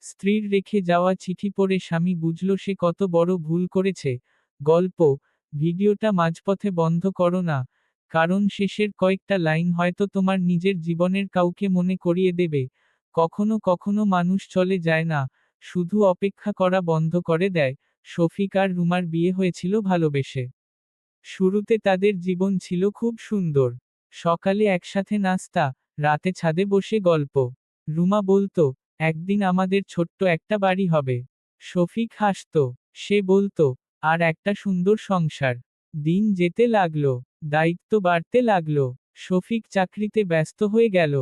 স্ত্রীর রেখে যাওয়া চিঠি পড়ে স্বামী বুঝল সে কত বড় ভুল করেছে। গল্প। ভিডিওটা মাঝপথে বন্ধ করো না, কারণ শেষের কয়েকটা লাইন হয়তো তোমার নিজের জীবনের কাউকে মনে করিয়ে দেবে। কখনো কখনো মানুষ চলে যায় না, শুধু অপেক্ষা করা বন্ধ করে দেয়। শফিক আর রুমার বিয়ে হয়েছিল ভালোবেসে। শুরুতে তাদের জীবন ছিল খুব সুন্দর। সকালে একসাথে নাস্তা, রাতে ছাদে বসে গল্প। রুমা বলতো, একদিন আমাদের ছোট্ট একটা বাড়ি হবে। শফিক হাসতো। সে বলতো, আর একটা সুন্দর সংসার। দিন যেতে লাগলো, দায়িত্ব বাড়তে লাগলো। শফিক চাকরিতে ব্যস্ত হয়ে গেল।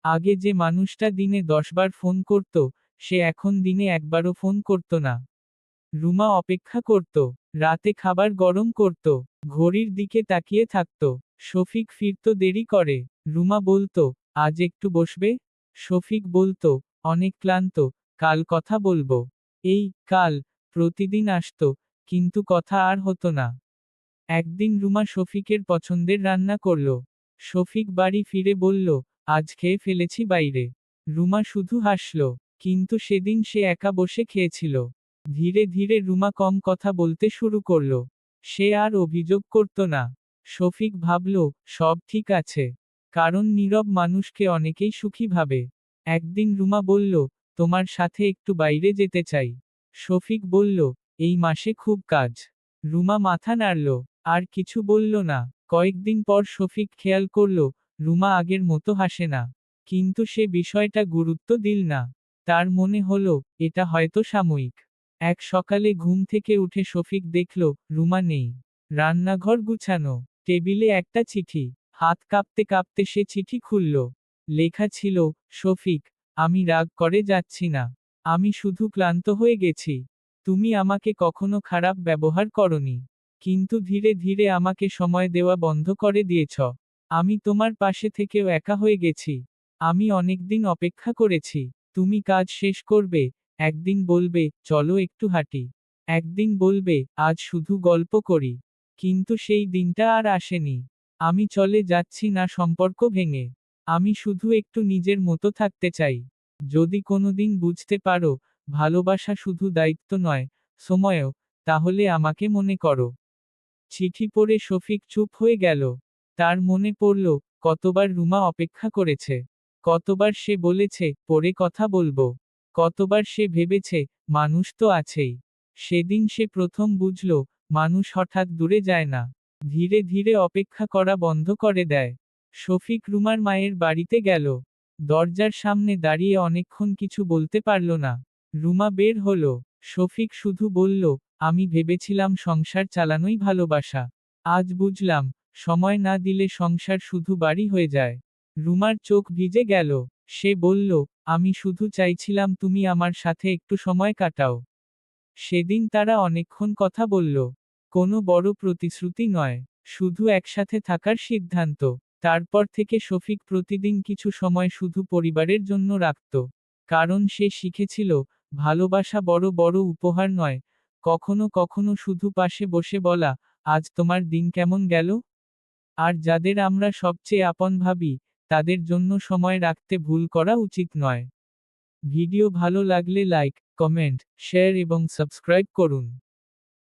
আগে যে মানুষটা দিনে 10 বার ফোন করত, সে এখন দিনে একবারও ফোন করত না। রুমা অপেক্ষা করত, রাতে খাবার গরম করত, ঘড়ির দিকে তাকিয়ে থাকত। শফিক ফিরত দেরি করে। রুমা বলতো, আজ একটু বসবে? শফিক বলতো, অনেক ক্লান্ত, কাল কথা বলবো। এই কাল প্রতিদিন আসতো, কিন্তু কথা আর হতো না। একদিন রুমা শফিকের পছন্দের রান্না করল। শফিক বাড়ি ফিরে বলল, আজ খেয়ে ফেলেছি বাইরে। রুমা শুধু হাসল, কিন্তু সেদিন সে একা বসে খেয়েছিল। ধীরে ধীরে রুমা কম কথা বলতে শুরু করল। সে আর অভিযোগ করত না। শফিক ভাবল, সব ঠিক আছে। কারণ নীরব মানুষকে অনেকেই সুখী ভাবে। একদিন রুমা বলল, তোমার সাথে একটু বাইরে যেতে চাই। শফিক বলল, এই মাসে খুব কাজ। রুমা মাথা নাড়ল, আর কিছু বলল না। কয়েকদিন পর শফিক খেয়াল করল, রুমা আগের মতো হাসে না। কিন্তু সে বিষয়টা গুরুত্ব দিল না। তার মনে হলো, এটা হয়তো সাময়িক। এক সকালে ঘুম থেকে উঠে শফিক দেখল, রুমা নেই। রান্নাঘর গুছানো, টেবিলে একটা চিঠি। হাত কাঁপতে কাঁপতে সে চিঠি খুলল। লেখা ছিল, শফিক, আমি রাগ করে যাচ্ছি না। আমি শুধু ক্লান্ত হয়ে গেছি। তুমি আমাকে কখনো খারাপ ব্যবহার করনি। কিন্তু ধীরে ধীরে আমাকে সময় দেওয়া বন্ধ করে দিয়েছ। আমি তোমার পাশে থেকেও একা হয়ে গেছি। আমি অনেকদিন অপেক্ষা করেছি। তুমি কাজ শেষ করবে, একদিন বলবে, চলো একটু হাঁটি। একদিন বলবে, আজ শুধু গল্প করি। কিন্তু সেই দিনটা আর আসেনি। আমি চলে যাচ্ছি না সম্পর্ক ভেঙে। আমি শুধু একটু নিজের মতো থাকতে চাই। যদি কোনোদিন বুঝতে পারো, ভালোবাসা শুধু দায়িত্ব নয়, সময়ও, তাহলে আমাকে মনে করো। চিঠি পড়ে শফিক চুপ হয়ে গেল। তার মনে পড়ল, কতবার রুমা অপেক্ষা করেছে। কতবার সে বলেছে, পরে কথা বলবো। কতবার সে ভেবেছে, মানুষ তো আছেই। সেদিন সে প্রথম বুঝল, মানুষ হঠাৎ দূরে যায় না। ধীরে ধীরে অপেক্ষা করা বন্ধ করে দেয়। শফিক রুমার মায়ের বাড়িতে গেল। দরজার সামনে দাঁড়িয়ে অনেকক্ষণ কিছু বলতে পারল না। রুমা বের হলো। শফিক শুধু বলল, আমি ভেবেছিলাম সংসার চালানোই ভালোবাসা। আজ বুঝলাম, সময় না দিলে সংসার শুধু বাড়ি হয়ে যায়। রুমার চোখ ভিজে গেল। সে বলল, আমি শুধু চাইছিলাম তুমি আমার সাথে একটু সময় কাটাও। সেদিন তারা অনেকক্ষণ কথা বলল। কোনো বড় প্রতিশ্রুতি নয়, শুধু একসাথে থাকার সিদ্ধান্ত। তারপর থেকে শফিক প্রতিদিন কিছু সময় শুধু পরিবারের জন্য রাখত। কারণ সে শিখেছিল, ভালোবাসা বড় বড় উপহার নয়, কখনো কখনো শুধু পাশে বসে বলা, আজ তোমার দিন কেমন গেল? আর যাদের আমরা সবচেয়ে আপন ভাবি, তাদের জন্য সময় রাখতে ভুল করা উচিত নয়। ভিডিও ভালো লাগলে লাইক, কমেন্ট, শেয়ার এবং সাবস্ক্রাইব করুন।